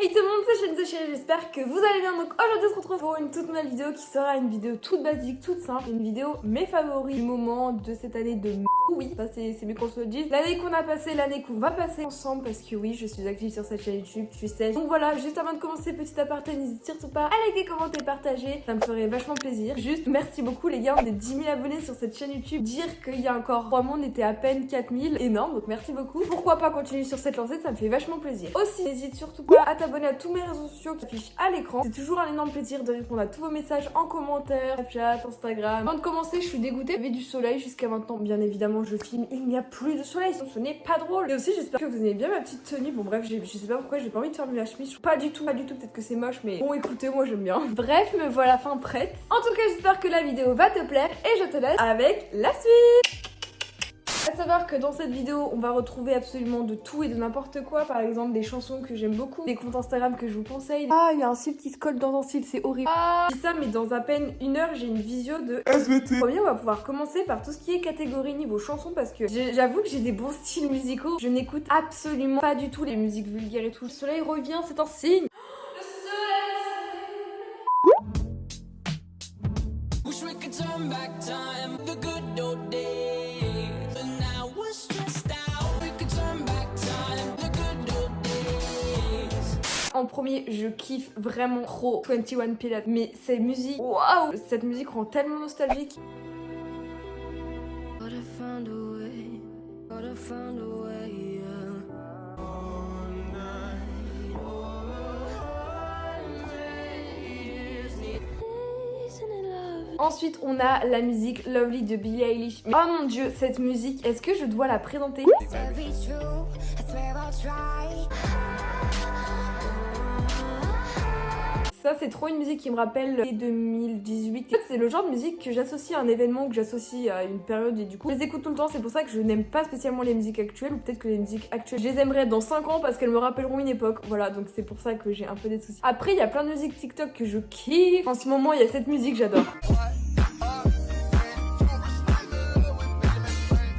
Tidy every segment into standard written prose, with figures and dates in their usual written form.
Hey tout le monde, c'est Shane Chérie, j'espère que vous allez bien. Donc aujourd'hui on se retrouve pour une toute nouvelle vidéo qui sera une vidéo toute basique, toute simple. Une vidéo mes favoris du moment de cette année de oui, ça c'est mieux qu'on se le dise. L'année qu'on a passée, l'année qu'on va passer ensemble parce que oui, je suis active sur cette chaîne YouTube, je suis sèche. Donc voilà, juste avant de commencer, petit aparté, n'hésite surtout pas à liker, commenter, partager. Ça me ferait vachement plaisir. Juste merci beaucoup les gars, on est 10 000 abonnés sur cette chaîne YouTube. Dire qu'il y a encore 3 mois, on était à peine 4 000, énorme, donc merci beaucoup. Pourquoi pas continuer sur cette lancée, ça me fait vachement plaisir. Aussi, n'hésite surtout pas à t'abonner à tous mes réseaux sociaux qui affichent à l'écran. C'est toujours un énorme plaisir de répondre à tous vos messages en commentaire, Snapchat, Instagram. Avant de commencer, je suis dégoûtée. Il y avait du soleil jusqu'à maintenant. Bien évidemment, je filme. Il n'y a plus de soleil, sinon ce n'est pas drôle. Et aussi, j'espère que vous aimez bien ma petite tenue. Bon, bref, je sais pas pourquoi j'ai pas envie de fermer la chemise. Pas du tout. Peut-être que c'est moche, mais bon, écoutez, moi j'aime bien. Bref, me voilà fin prête. En tout cas, j'espère que la vidéo va te plaire et je te laisse avec la suite. À savoir que dans cette vidéo, on va retrouver absolument de tout et de n'importe quoi. Par exemple, des chansons que j'aime beaucoup, des comptes Instagram que je vous conseille. Ah, il y a un cil qui se colle dans un cil, c'est horrible. Ah, je dis ça, mais dans à peine une heure, j'ai une visio de SVT. Premier, on va pouvoir commencer par tout ce qui est catégorie niveau chansons parce que j'avoue que j'ai des bons styles musicaux. Je n'écoute absolument pas du tout les musiques vulgaires et tout. Le soleil revient, c'est un signe. En premier, je kiffe vraiment trop 21 Pilots. Mais cette musique, waouh, cette musique rend tellement nostalgique. Ensuite, on a la musique Lovely de Billie Eilish. Oh mon dieu, cette musique, est-ce que je dois la présenter ? Ça, c'est trop une musique qui me rappelle 2018. C'est le genre de musique que j'associe à un événement, que j'associe à une période et du coup, je les écoute tout le temps. C'est pour ça que je n'aime pas spécialement les musiques actuelles ou peut-être que les musiques actuelles, je les aimerais dans 5 ans parce qu'elles me rappelleront une époque. Voilà, donc c'est pour ça que j'ai un peu des soucis. Après, il y a plein de musiques TikTok que je kiffe. En ce moment, il y a cette musique, j'adore.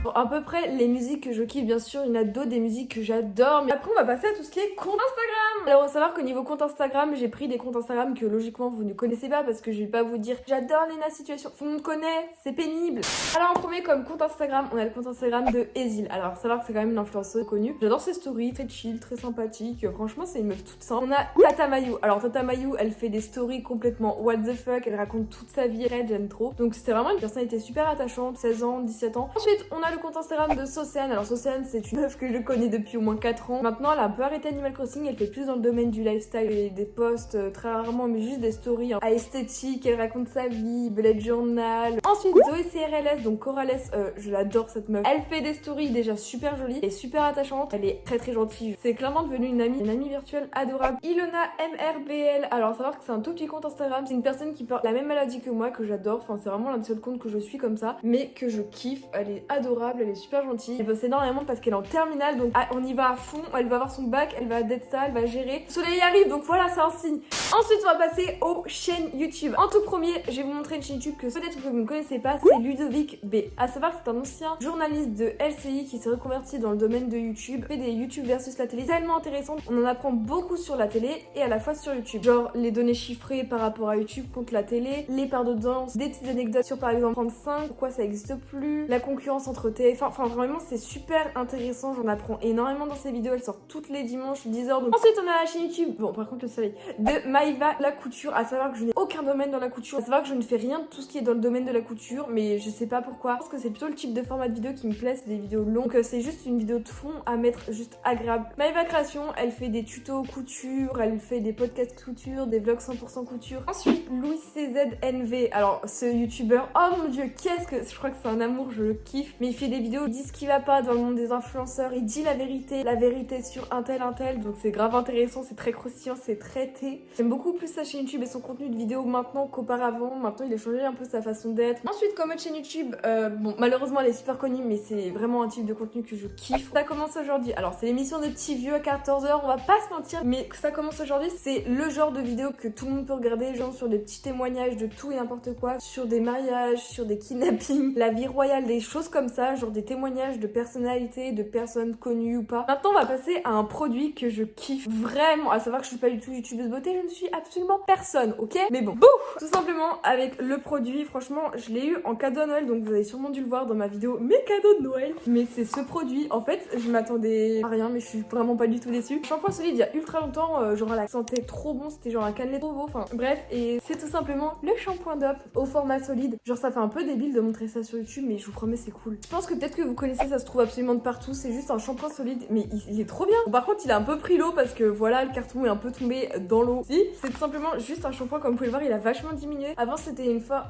Bon, à peu près les musiques que je kiffe, bien sûr, il y en a d'autres des musiques que j'adore. Mais après, on va passer à tout ce qui est compte Instagram. Alors, il faut savoir qu'au niveau compte Instagram, j'ai pris des comptes Instagram que logiquement vous ne connaissez pas parce que je vais pas vous dire j'adore Lena Situation. Tout le monde connaît, c'est pénible. Alors, en premier, comme compte Instagram, on a le compte Instagram de Ezil. Alors, faut savoir que c'est quand même une influenceuse connue. J'adore ses stories, très chill, très sympathique. Franchement, c'est une meuf toute simple. On a Tata Mayou. Alors, Tata Mayou, elle fait des stories complètement what the fuck. Elle raconte toute sa vie. J'aime trop. Donc, c'est vraiment une personnalité super attachante, 16 ans, 17 ans. Ensuite, on a le compte Instagram de Soceane. Alors Soceane, c'est une meuf que je connais depuis au moins 4 ans. Maintenant, elle a un peu arrêté Animal Crossing, elle fait plus dans le domaine du lifestyle et des posts très rarement, mais juste des stories à esthétique, elle raconte sa vie, bullet journal. Ensuite, Zoé CRLS, donc Corales, je l'adore cette meuf. Elle fait des stories déjà super jolies et super attachantes. Elle est très très gentille. C'est clairement devenu une amie virtuelle adorable. Ilona MRBL. Alors, savoir que c'est un tout petit compte Instagram. C'est une personne qui porte la même maladie que moi, que j'adore. Enfin, c'est vraiment l'un des seuls comptes que je suis comme ça, mais que je kiffe. Elle est adorable, elle est super gentille. Elle bosse énormément parce qu'elle est en terminale, donc on y va à fond. Elle va avoir son bac, elle va d'être ça, elle va gérer. Le soleil arrive, donc voilà, c'est un signe. Ensuite, on va passer aux chaînes YouTube. En tout premier, je vais vous montrer une chaîne YouTube que peut-être que vous ne connaissez pas, c'est Ludovic B. À savoir que c'est un ancien journaliste de LCI qui s'est reconverti dans le domaine de YouTube, fait des YouTube versus la télé tellement intéressant. On en apprend beaucoup sur la télé et à la fois sur YouTube. Genre les données chiffrées par rapport à YouTube contre la télé, les parts de danse, des petites anecdotes sur par exemple 35, pourquoi ça existe plus, la concurrence entre TF1. Enfin, vraiment, c'est super intéressant. J'en apprends énormément dans ces vidéos. Elles sortent toutes les dimanches, 10h. Donc... Ensuite, on a la chaîne YouTube, bon, par contre, le soleil, de Maïva la couture. À savoir que je n'ai aucun domaine dans la couture. À savoir que je ne fais rien de tout ce qui est dans le domaine de la couture, mais je sais pas pourquoi. Je pense que c'est plutôt le type de format de vidéo qui me plaît, c'est des vidéos longues. Donc, c'est juste une vidéo de fond à mettre juste agréable. Maïva Création, elle fait des tutos couture, elle fait des podcasts couture, des vlogs 100% couture. Ensuite, Louis CZNV. Alors, ce youtubeur, oh mon dieu, qu'est-ce que... Je crois que c'est un amour, je le kiffe. Mais il fait des vidéos, il dit ce qui va pas dans le monde des influenceurs, il dit la vérité sur un tel, donc c'est grave intéressant, c'est très croustillant, c'est traité. J'aime beaucoup plus sa chaîne YouTube et son contenu de vidéo maintenant qu'auparavant. Maintenant, il a changé un peu sa façon d'être. Ensuite, comme autre chaîne YouTube, bon, malheureusement, elle est super connue, mais c'est vraiment un type de contenu que je kiffe. Ça commence aujourd'hui. Alors, c'est l'émission de petits vieux à 14h, on va pas se mentir, mais ça commence aujourd'hui, c'est le genre de vidéo que tout le monde peut regarder, genre sur des petits témoignages de tout et n'importe quoi, sur des mariages, sur des kidnappings, la vie royale, des choses comme ça, genre des témoignages de personnalités, de personnes connues ou pas. Maintenant, on va passer à un produit que je kiffe vraiment, à savoir que je suis pas du tout youtubeuse beauté, je ne suis absolument personne, ok? Mais bon, bouh! Tout simplement avec le produit, franchement, je l'ai eu en cadeau à Noël, donc vous avez sûrement dû le voir dans ma vidéo mes cadeaux de Noël. Mais c'est ce produit, en fait, je m'attendais à rien, mais je suis vraiment pas du tout déçue. Shampoing solide il y a ultra longtemps, genre la sentait trop bon, c'était genre un cannelé trop beau, enfin bref, et c'est tout simplement le shampoing Dove au format solide. Genre ça fait un peu débile de montrer ça sur YouTube, mais je vous promets c'est cool. Je pense que peut-être que vous connaissez, ça se trouve absolument de partout, c'est juste un shampoing solide, mais il est trop bien. Bon, par contre il a un peu pris l'eau parce que voilà, le carton est un peu tombé dans l'eau. Si, c'est tout simplement juste un shampoing, comme vous pouvez le voir, il a vachement diminué. Avant c'était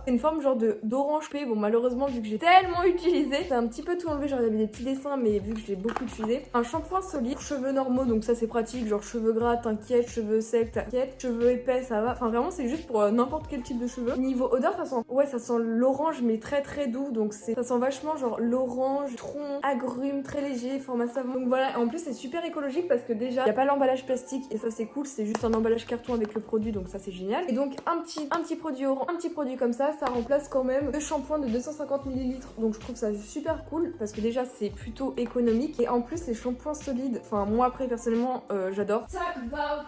une forme genre d'orange pé, bon malheureusement vu que j'ai tellement utilisé, c'est un petit peu tout enlevé, genre il y avait des petits dessins, mais vu que j'ai beaucoup utilisé. Un shampoing solide, cheveux normaux, donc ça c'est pratique, genre cheveux gras, t'inquiète, cheveux secs, t'inquiète, cheveux épais, ça va. Enfin vraiment c'est juste pour n'importe quel type de cheveux. Niveau odeur, ça sent, ouais ça sent l'orange mais très très doux, donc ça sent vachement genre l'orange, tronc, agrumes, très léger, format savon. Donc voilà, en plus c'est super écologique parce que déjà il n'y a pas l'emballage plastique et ça c'est cool, c'est juste un emballage carton avec le produit, donc ça c'est génial. Et donc un petit produit orange, un petit produit comme ça remplace quand même le shampoing de 250 ml, donc je trouve ça super cool parce que déjà c'est plutôt économique et en plus les shampoings solides, enfin moi après personnellement j'adore. Talk about.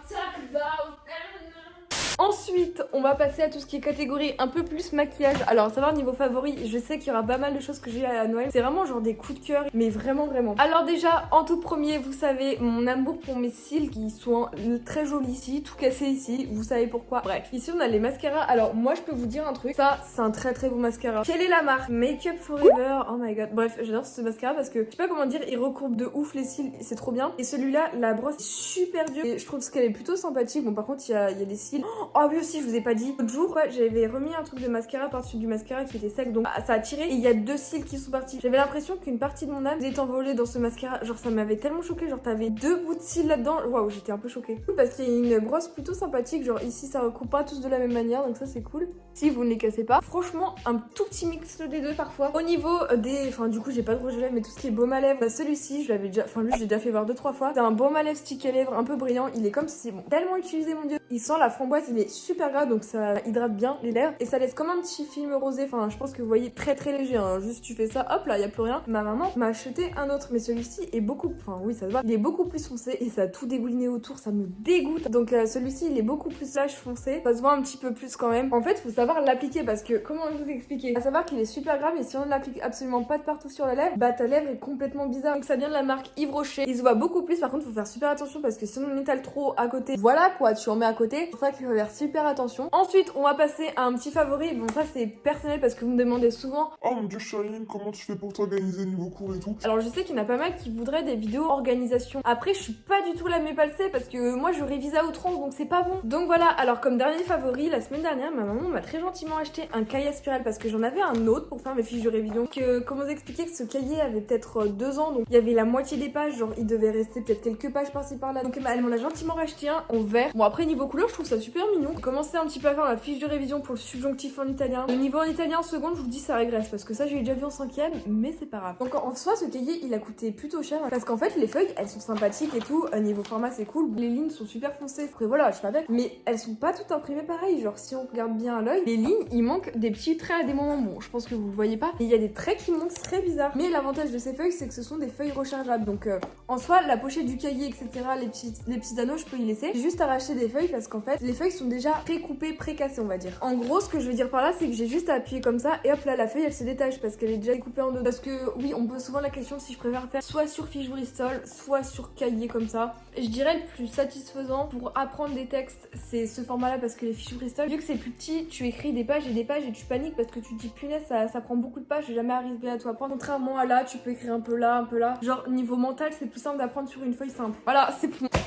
Ensuite, on va passer à tout ce qui est catégorie un peu plus maquillage. Alors, à savoir niveau favori, je sais qu'il y aura pas mal de choses que j'ai à Noël. C'est vraiment genre des coups de cœur, mais vraiment. Alors déjà, en tout premier, vous savez, mon amour pour mes cils qui sont très jolis ici, tout cassé ici. Vous savez pourquoi. Bref, ici on a les mascaras. Alors moi, je peux vous dire un truc. Ça, c'est un très très bon mascara. Quelle est la marque? Make Up Forever. Oh my god. Bref, j'adore ce mascara parce que je sais pas comment dire, il recourbe de ouf les cils. C'est trop bien. Et celui-là, la brosse est super dure. Et je trouve qu'elle est plutôt sympathique. Bon, par contre, il y a des cils. Oh oui aussi, je vous ai pas dit. L'autre jour, ouais, j'avais remis un truc de mascara par-dessus du mascara qui était sec, donc ça a tiré et il y a 2 cils qui sont partis. J'avais l'impression qu'une partie de mon âme s'est envolée dans ce mascara. Genre ça m'avait tellement choquée, genre t'avais 2 bouts de cils là-dedans. Waouh, j'étais un peu choquée. Parce qu'il y a une brosse plutôt sympathique, genre ici ça recoupe pas tous de la même manière, donc ça c'est cool. Si vous ne les cassez pas. Franchement, un tout petit mix des deux parfois. Au niveau des... Enfin du coup j'ai pas de rouge à lèvres, mais tout ce qui est baume à lèvres, bah, celui-ci je l'avais déjà... Enfin lui j'ai déjà fait voir 2-3 fois. C'est un baume à lèvres stick à lèvres un peu brillant. Il est comme si... Bon, tellement utilisé mon dieu. Il sent la framboise, il est super gras, donc ça hydrate bien les lèvres et ça laisse comme un petit film rosé. Enfin je pense que vous voyez, très très léger, hein. Juste tu fais ça, hop là, y a plus rien. Ma maman m'a acheté un autre, mais celui-ci est beaucoup... Enfin oui ça se voit, il est beaucoup plus foncé et ça a tout dégouliné autour, ça me dégoûte. Donc celui-ci il est beaucoup plus lâche foncé, ça se voit un petit peu plus quand même. En fait faut savoir l'appliquer parce que, comment vous expliquer, à savoir qu'il est super grave et si on ne l'applique absolument pas de partout sur la lèvre, bah ta lèvre est complètement bizarre. Donc ça vient de la marque Yves Rocher, il se voit beaucoup plus, par contre faut faire super attention parce que si on étale trop à côté, voilà quoi, tu en mets à côté, c'est pour ça qu'il faut faire super attention. Ensuite on va passer à un petit favori, bon ça c'est personnel parce que vous me demandez souvent. Oh mon dieu Charline, comment tu fais pour t'organiser niveau cours et tout? Alors je sais qu'il y en a pas mal qui voudraient des vidéos organisation. Après je suis pas du tout la mieux palcée parce que moi je révise à outrance donc c'est pas bon. Donc voilà, alors comme dernier favori, la semaine dernière ma maman m'a très gentiment acheté un cahier à spirale parce que j'en avais un autre pour faire mes fiches de révision. Comment vous expliquer que ce cahier avait peut-être 2 ans, donc il y avait la moitié des pages, genre il devait rester peut-être quelques pages par-ci par-là. Donc elle m'en a gentiment racheté un en vert. Bon après niveau couleur je trouve ça super mignon. J'ai commencé un petit peu à faire ma fiche de révision pour le subjonctif en italien. Le niveau en italien en seconde, je vous dis ça régresse parce que ça j'ai déjà vu en 5ème, mais c'est pas grave. Donc en soi ce cahier il a coûté plutôt cher parce qu'en fait les feuilles elles sont sympathiques et tout, niveau format c'est cool, les lignes sont super foncées. Après voilà, je suis pas bête, mais elles sont pas toutes imprimées pareil. Genre si on regarde bien à l'œil, les lignes il manque des petits traits à des moments. Bon, je pense que vous le voyez pas, mais il y a des traits qui manquent, très bizarres. Mais l'avantage de ces feuilles c'est que ce sont des feuilles rechargeables. Donc en soi la pochette du cahier etc, les petits anneaux je peux y laisser. J'ai juste à racheter des feuilles parce qu'en fait les feuilles sont déjà pré-coupées, pré-cassées on va dire. En gros ce que je veux dire par là c'est que j'ai juste à appuyer comme ça et hop là la feuille elle se détache parce qu'elle est déjà découpée en deux. Parce que oui on pose souvent la question si je préfère faire soit sur fiche Bristol soit sur cahier comme ça. Je dirais le plus satisfaisant pour apprendre des textes c'est ce format là parce que les fiches Bristol vu que c'est plus petit tu écris des pages et tu paniques parce que tu te dis punaise ça prend beaucoup de pages, j'ai jamais arrivé à tout apprendre. Contrairement à là tu peux écrire un peu là un peu là. Genre niveau mental c'est plus simple d'apprendre sur une feuille simple. Voilà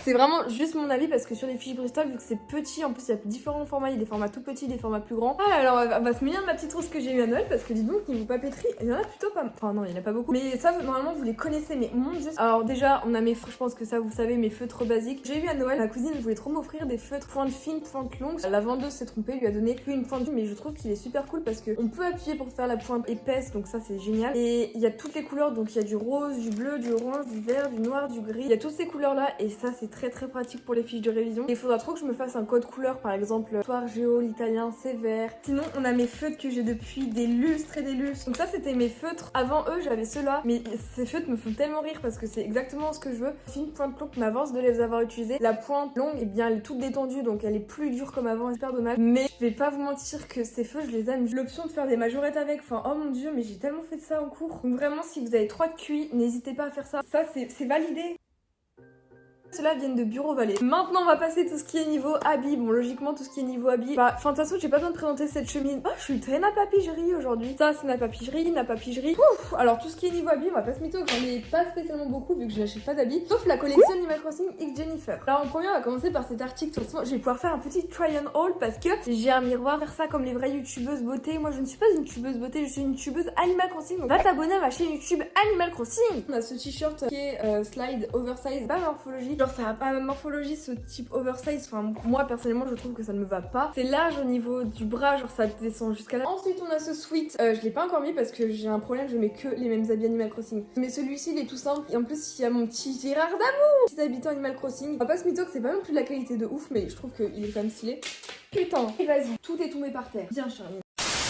c'est vraiment juste mon avis parce que sur les fiches Bristol vu que c'est petit en plus il y a différents formats, il y a des formats tout petits, des formats plus grands. Ah alors on va se munir de ma petite trousse que j'ai eu à Noël parce que dis donc niveau papeterie il y en a plutôt pas mal. Enfin non il y en a pas beaucoup mais ça normalement vous les connaissez mais mon dieu. Alors déjà on a mes je pense que ça vous savez mes feutres basiques. J'ai eu à Noël ma cousine voulait trop m'offrir des feutres pointe fine pointe longue. La vendeuse s'est trompée, lui a donné une pointe fine mais je trouve qu'il est super cool parce que on peut appuyer pour faire la pointe épaisse donc ça c'est génial et il y a toutes les couleurs donc il y a du rose, du bleu, du orange, du vert, du noir, du gris. Il y a toutes ces couleurs là et ça c'est très très pratique pour les fiches de révision. Il faudra trop que je me fasse un code couleur couleurs, par exemple Histoire Géo, l'italien, sévère. Sinon on a mes feutres que j'ai depuis des lustres et des lustres. Donc ça c'était mes feutres. Avant eux j'avais ceux-là, mais ces feutres me font tellement rire parce que c'est exactement ce que je veux. Fine pointe longue, m'avance de les avoir utilisés. La pointe longue, et bien elle est toute détendue, donc elle est plus dure comme avant, super dommage. Mais je vais pas vous mentir que ces feux je les aime. J'ai l'option de faire des majorettes avec, enfin oh mon dieu, mais j'ai tellement fait ça en cours. Donc vraiment si vous avez 3 de QI, n'hésitez pas à faire ça. Ça c'est validé. Ceux-là viennent de Bureau Vallée. Maintenant, on va passer tout ce qui est niveau habits. Bon, logiquement, tout ce qui est niveau habits. Bah, enfin, de toute façon, j'ai pas besoin de présenter cette chemise. Oh, je suis très napapigerie aujourd'hui. Ça, c'est napapigerie. Ouf. Alors, tout ce qui est niveau habits, on va pas se mytho. J'en ai pas spécialement beaucoup vu que je n'achète pas d'habits. Sauf la collection Animal Crossing X Jennifer. Alors, en premier, on va commencer par cet article. De toute façon, je vais pouvoir faire un petit try and haul parce que j'ai un miroir vers ça comme les vraies youtubeuses beauté. Moi, je ne suis pas une youtubeuse beauté, je suis une youtubeuse Animal Crossing. Donc, va t'abonner à ma chaîne YouTube Animal Crossing. On a ce t-shirt qui est slide oversize, pas morphologie. Genre, ça a pas morphologie ce type oversize, enfin moi personnellement je trouve que ça ne me va pas. C'est large au niveau du bras, genre ça descend jusqu'à là. Ensuite on a ce sweat, je l'ai pas encore mis parce que j'ai un problème, je mets que les mêmes habits Animal Crossing. Mais celui-ci il est tout simple et en plus il y a mon petit Gérard d'amour, petit habitant Animal Crossing. On va pas se mytho que c'est pas non plus de la qualité de ouf mais je trouve qu'il est quand même stylé. Putain, et vas-y, tout est tombé par terre. Bien Charlie.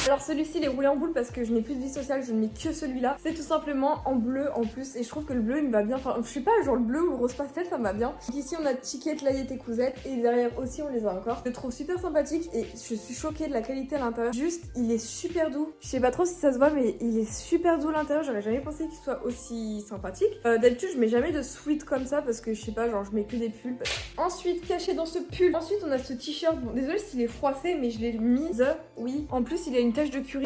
Alors celui-ci il est roulé en boule parce que je n'ai plus de vie sociale, je ne mets que celui-là. C'est tout simplement en bleu en plus et je trouve que le bleu il me va bien. Enfin je sais pas, genre le bleu ou le rose pastel ça me va bien. Donc ici on a Ticket, Layette et Cousette et derrière aussi on les a encore. Je le trouve super sympathique et je suis choquée de la qualité à l'intérieur. Juste il est super doux. Je sais pas trop si ça se voit mais il est super doux à l'intérieur. J'aurais jamais pensé qu'il soit aussi sympathique. D'habitude je mets jamais de sweat comme ça parce que je sais pas, genre je mets que des pulls. Ensuite caché dans ce pull, ensuite on a ce t-shirt. Bon désolé s'il est froissé mais je l'ai mis. Oui. En plus il a une tache de curry.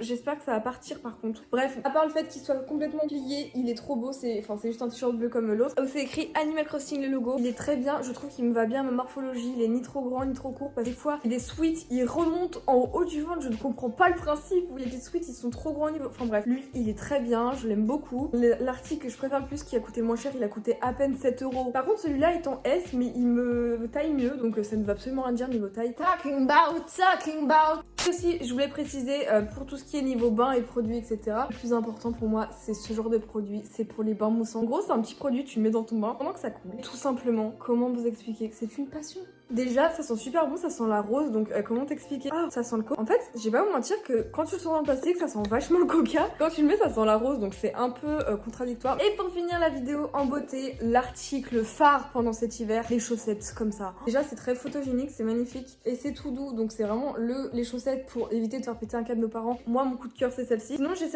J'espère que ça va partir par contre. Bref, à part le fait qu'il soit complètement plié, il est trop beau. C'est juste un t-shirt bleu comme l'autre. C'est écrit Animal Crossing le logo. Il est très bien. Je trouve qu'il me va bien ma morphologie. Il est ni trop grand ni trop court. Parce que des fois, des sweats, ils remontent en haut du ventre. Je ne comprends pas le principe. Il y a des sweats, ils sont trop grands au niveau. Enfin bref, lui, il est très bien. Je l'aime beaucoup. L'article que je préfère le plus, qui a coûté moins cher, il a coûté à peine 7 €. Par contre, celui-là est en S, mais il me taille mieux. Donc ça ne veut absolument rien dire niveau taille. Talking about. Aussi, je voulais préciser pour tout ce qui est niveau bain et produits, etc. Le plus important pour moi, c'est ce genre de produit. C'est pour les bains moussants. En gros, c'est un petit produit, tu le mets dans ton bain pendant que ça coule. Tout simplement, comment vous expliquer que c'est une passion? Déjà, ça sent super bon, ça sent la rose, donc comment t'expliquer? Ah, ça sent le coca. En fait, j'ai pas à vous mentir que quand tu le sens dans le plastique, ça sent vachement le coca. Quand tu le mets, ça sent la rose, donc c'est un peu contradictoire. Et pour finir la vidéo en beauté, l'article phare pendant cet hiver, les chaussettes comme ça. Déjà, c'est très photogénique, c'est magnifique et c'est tout doux, donc c'est vraiment les chaussettes pour éviter de faire péter un câble de nos parents. Moi, mon coup de cœur, c'est celle-ci. Sinon, j'ai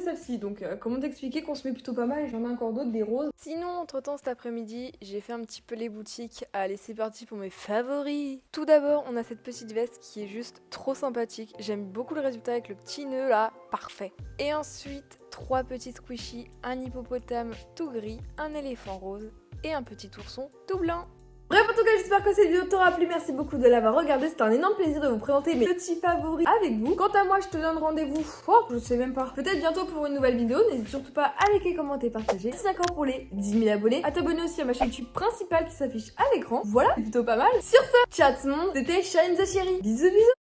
celle-ci. Donc, comment t'expliquer qu'on se met plutôt pas mal et j'en ai encore d'autres, des roses. Sinon, entre-temps, cet après-midi, j'ai fait un petit peu les boutiques. Allez, c'est parti pour mes favoris. Tout d'abord, on a cette petite veste qui est juste trop sympathique. J'aime beaucoup le résultat avec le petit nœud là, parfait. Et ensuite, 3 petits squishies, un hippopotame tout gris, un éléphant rose et un petit ourson tout blanc. Bref, en tout cas, j'espère que cette vidéo t'aura plu. Merci beaucoup de l'avoir regardée. C'était un énorme plaisir de vous présenter mes petits favoris avec vous. Quant à moi, je te donne rendez-vous. Oh, je sais même pas. Peut-être bientôt pour une nouvelle vidéo. N'hésite surtout pas à liker, commenter, partager. Merci encore pour les 10 000 abonnés. À t'abonner aussi à ma chaîne YouTube principale qui s'affiche à l'écran. Voilà, c'est plutôt pas mal. Sur ce, ciao tout le monde. C'était Shine the Chérie. Bisous, bisous.